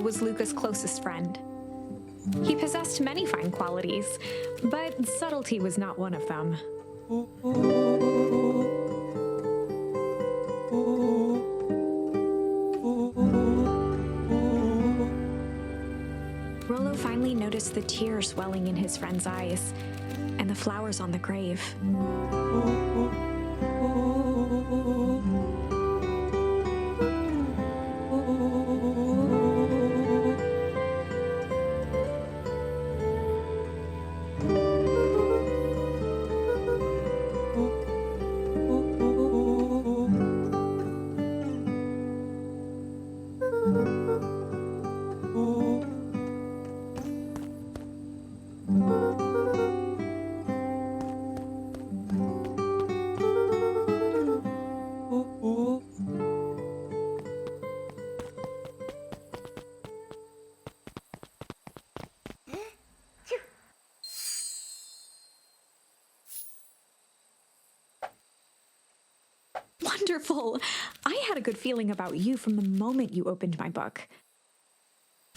was Luca's closest friend. He possessed many fine qualities, but subtlety was not one of them. Rollo finally noticed the tears welling in his friend's eyes and the flowers on the grave. Wonderful! I had a good feeling about you from the moment you opened my book.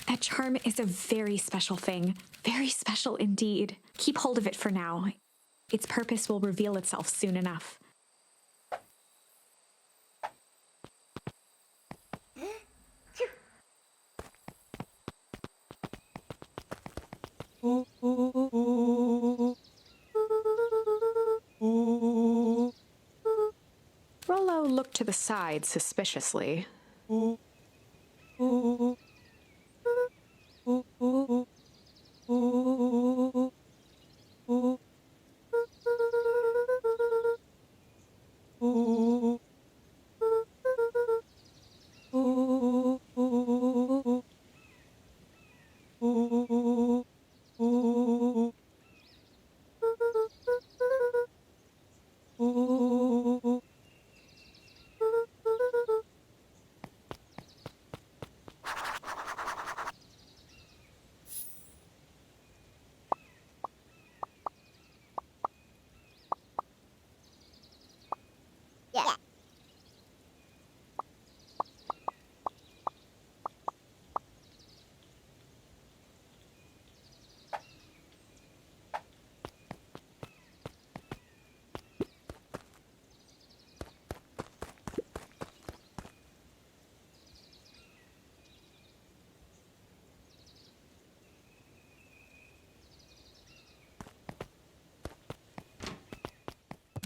That charm is a very special thing. Very special indeed. Keep hold of it for now. Its purpose will reveal itself soon enough. Rollo looked to the side suspiciously.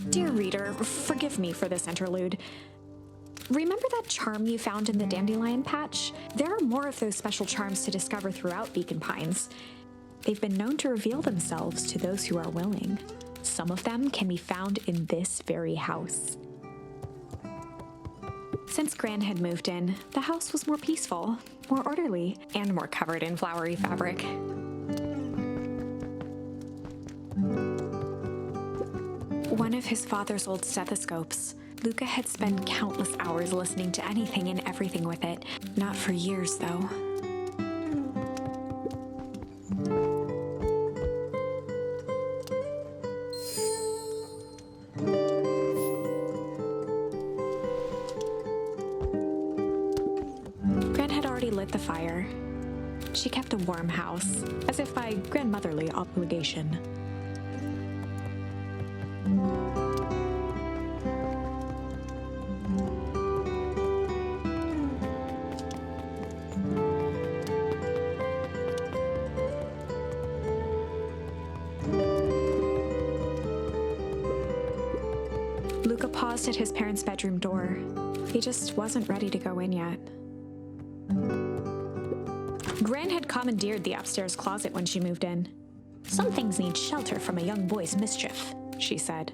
Dear reader, forgive me for this interlude. Remember that charm you found in the dandelion patch? There are more of those special charms to discover throughout Beacon Pines. They've been known to reveal themselves to those who are willing. Some of them can be found in this very house. Since Gran had moved in, the house was more peaceful, more orderly, and more covered in flowery fabric. One of his father's old stethoscopes. Luca had spent countless hours listening to anything and everything with it. Not for years, though. Gran had already lit the fire. She kept a warm house, as if by grandmotherly obligation. Luca paused at his parents' bedroom door. He just wasn't ready to go in yet. Gran had commandeered the upstairs closet when she moved in. "Some things need shelter from a young boy's mischief," she said.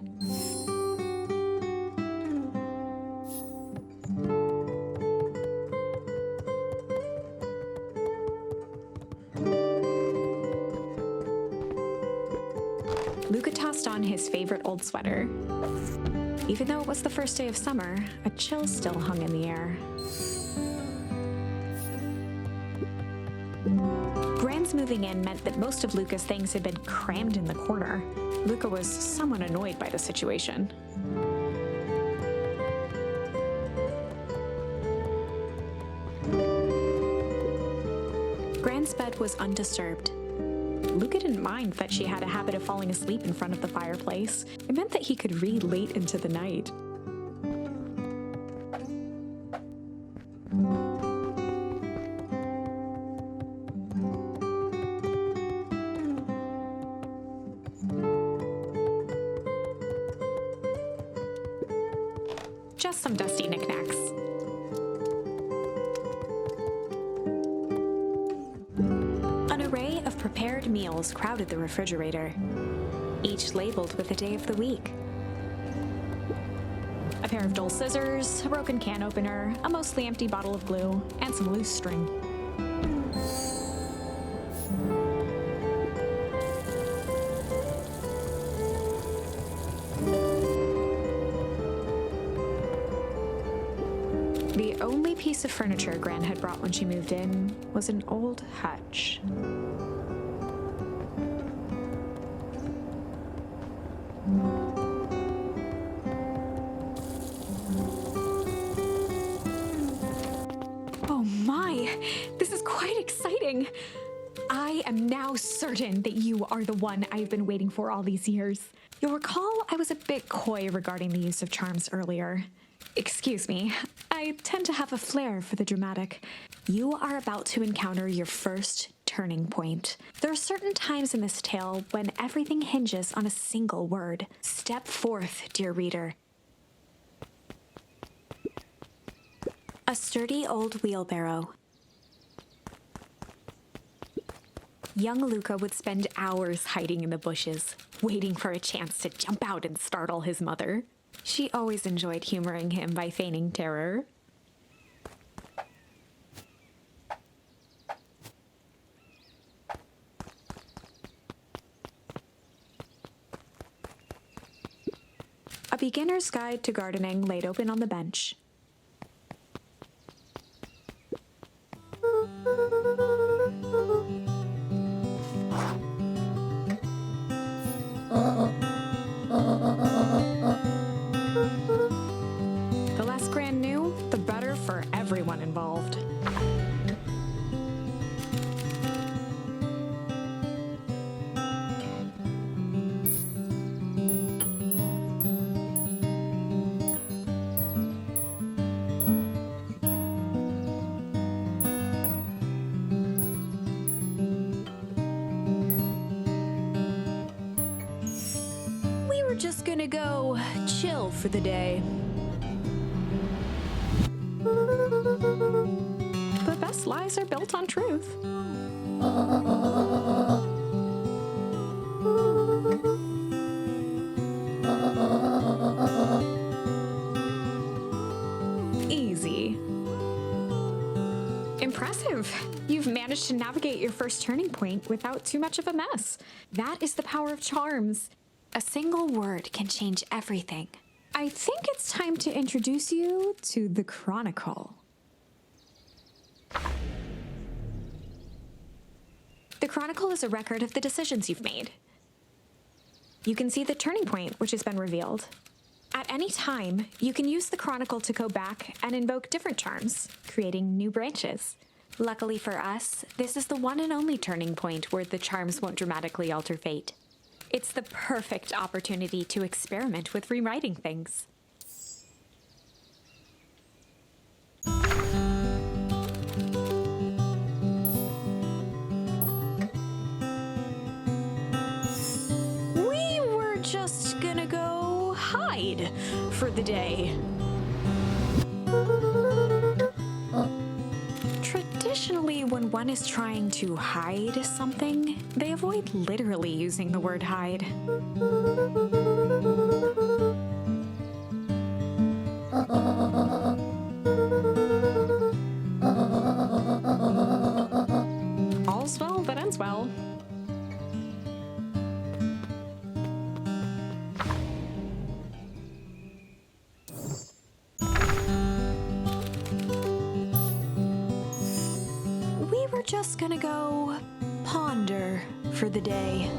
Luca tossed on his favorite old sweater. Even though it was the first day of summer, a chill still hung in the air. Gran's moving in meant that most of Luca's things had been crammed in the corner. Luca was somewhat annoyed by the situation. bed was undisturbed. Luca didn't mind that she had a habit of falling asleep in front of the fireplace. It meant that he could read late into the night. Just some dusty knickknacks. An array of prepared meals crowded the refrigerator, each labeled with the day of the week. A pair of dull scissors, a broken can opener, a mostly empty bottle of glue, and some loose string. The only piece of furniture Gran had brought when she moved in was an old hutch. Oh my, this is quite exciting. I am now certain that you are the one I've been waiting for all these years. You'll recall I was a bit coy regarding the use of charms earlier. Excuse me, I tend to have a flair for the dramatic. You are about to encounter your first turning point. There are certain times in this tale when everything hinges on a single word. Step forth, dear reader. A sturdy old wheelbarrow. Young Luca would spend hours hiding in the bushes, waiting for a chance to jump out and startle his mother. She always enjoyed humoring him by feigning terror. A beginner's guide to gardening laid open on the bench. The less Gran knew, the better for everyone involved. We were just gonna go chill for the day. The best lies are built on truth. Easy. Impressive. You've managed to navigate your first turning point without too much of a mess. That is the power of charms. A single word can change everything. I think it's time to introduce you to the Chronicle. The Chronicle is a record of the decisions you've made. You can see the turning point which has been revealed. At any time, you can use the Chronicle to go back and invoke different charms, creating new branches. Luckily for us, this is the one and only turning point where the charms won't dramatically alter fate. It's the perfect opportunity to experiment with rewriting things. We were just gonna go hide for the day. Traditionally, when one is trying to hide something, they avoid literally using the word hide. All's well that ends well. We're just gonna go ponder for the day.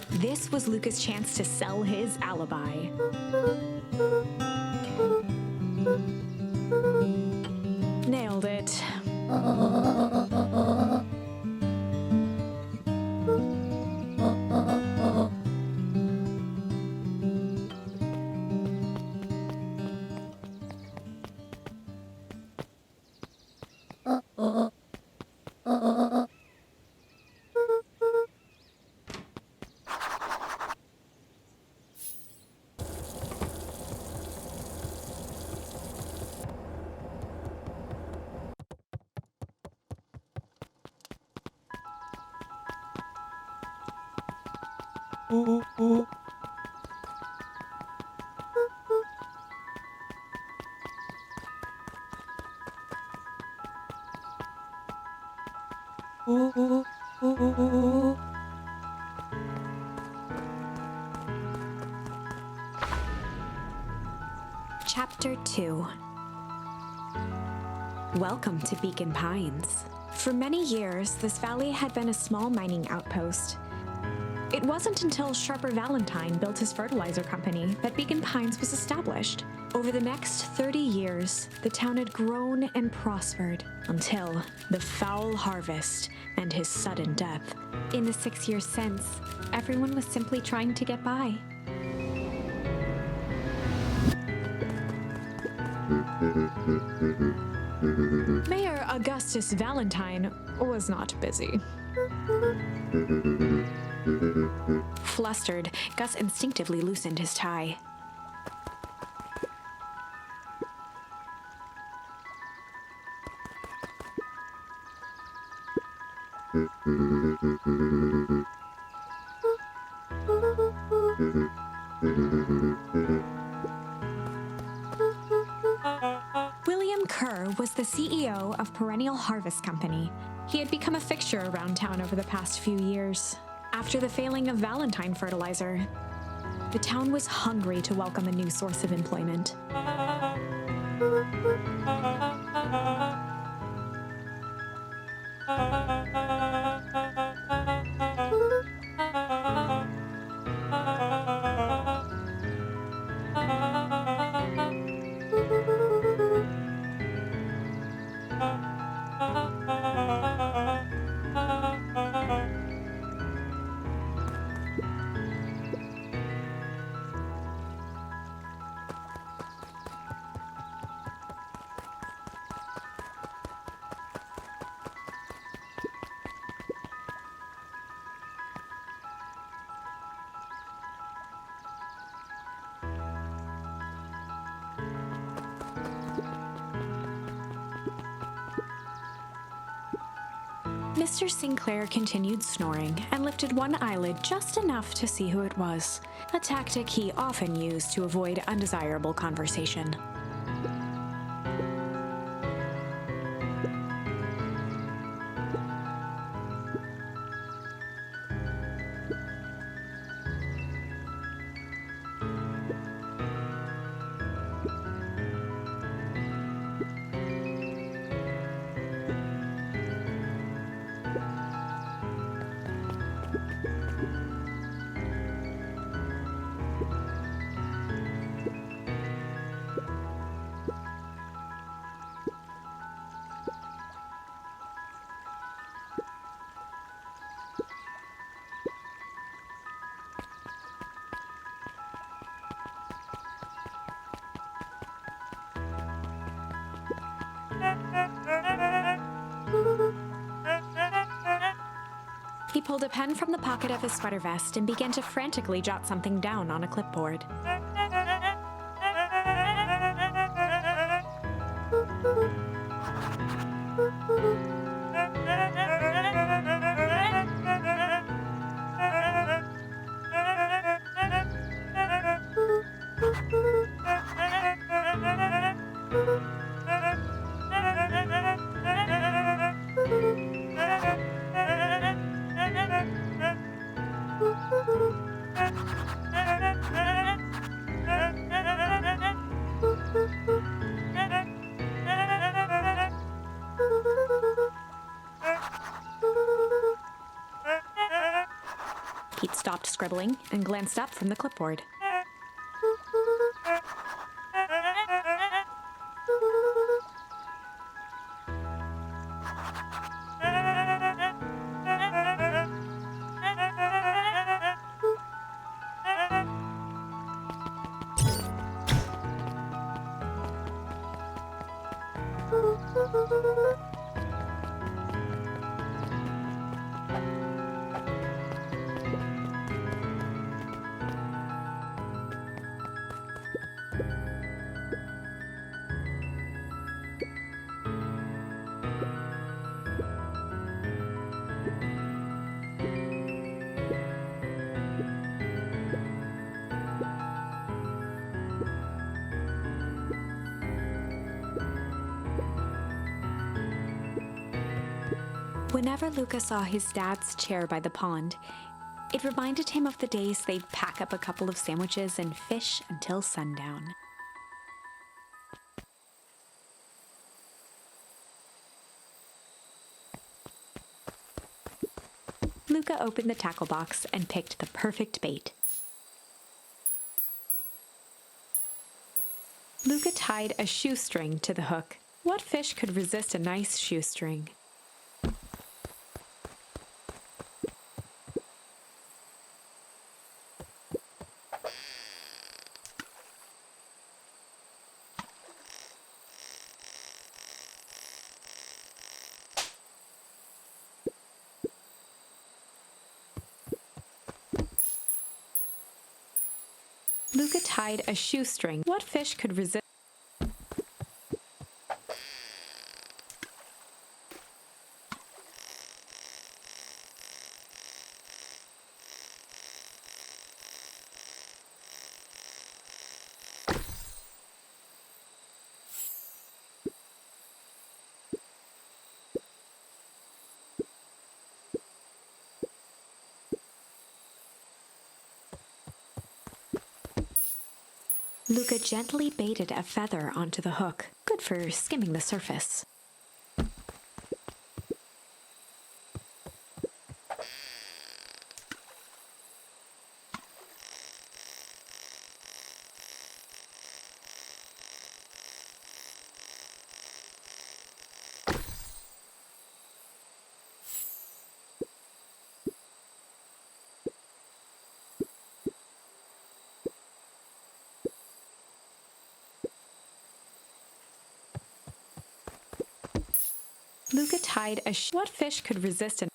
This was Luca's chance to sell his alibi. Nailed it. Chapter 2. Welcome to Beacon Pines. For many years, this valley had been a small mining outpost. It wasn't until Sharper Valentine built his fertilizer company that Beacon Pines was established. Over the next 30 years, the town had grown and prospered until the foul harvest and his sudden death. In the 6 years since, everyone was simply trying to get by. Mayor Augustus Valentine was not busy. Flustered, Gus instinctively loosened his tie. William Kerr was the CEO of Perennial Harvest Company. He had become a fixture around town over the past few years. After the failing of Valentine fertilizer, the town was hungry to welcome a new source of employment. Mr. Sinclair continued snoring and lifted one eyelid just enough to see who it was, a tactic he often used to avoid undesirable conversation. He pulled a pen from the pocket of his sweater vest and began to frantically jot something down on a clipboard. Pete stopped scribbling and glanced up from the clipboard. Whenever Luca saw his dad's chair by the pond, it reminded him of the days they'd pack up a couple of sandwiches and fish until sundown. Luca opened the tackle box and picked the perfect bait. Luca tied a shoestring to the hook. What fish could resist a nice shoestring? Luca tied a shoestring. What fish could resist? Luca gently baited a feather onto the hook, good for skimming the surface. Luca tied a what fish could resist an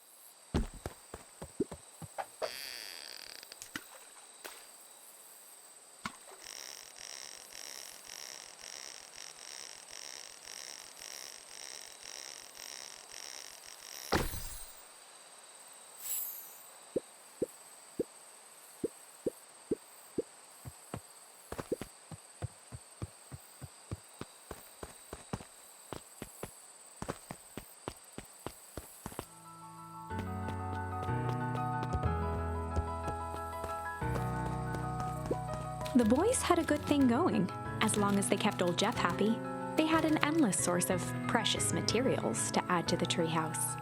The boys had a good thing going. As long as they kept old Jeff happy, they had an endless source of precious materials to add to the treehouse.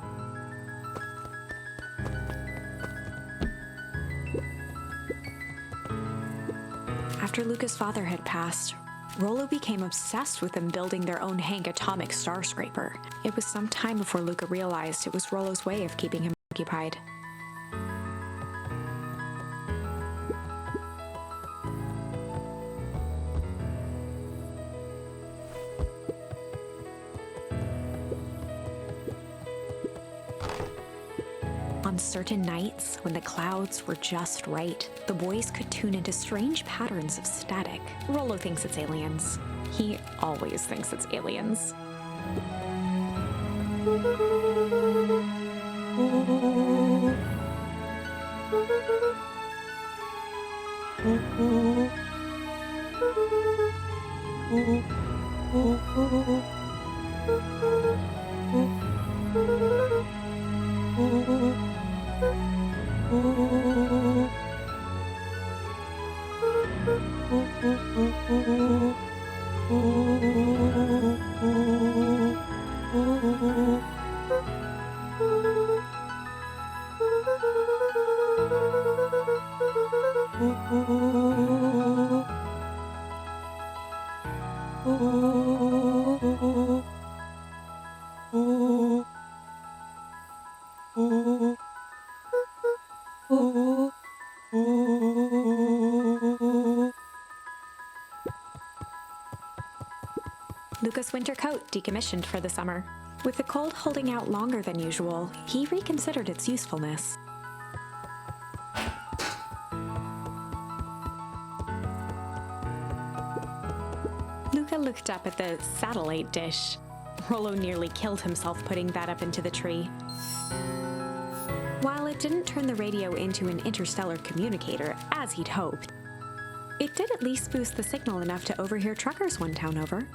After Luca's father had passed, Rollo became obsessed with them building their own Hank atomic star scraper. It was some time before Luca realized it was Rollo's way of keeping him occupied. On certain nights, when the clouds were just right, the boys could tune into strange patterns of static. Rollo thinks it's aliens. He always thinks it's aliens. Luca's winter coat decommissioned for the summer. With the cold holding out longer than usual, he reconsidered its usefulness. Luca looked up at the satellite dish. Rollo nearly killed himself putting that up into the tree. While it didn't turn the radio into an interstellar communicator, as he'd hoped, it did at least boost the signal enough to overhear truckers one town over.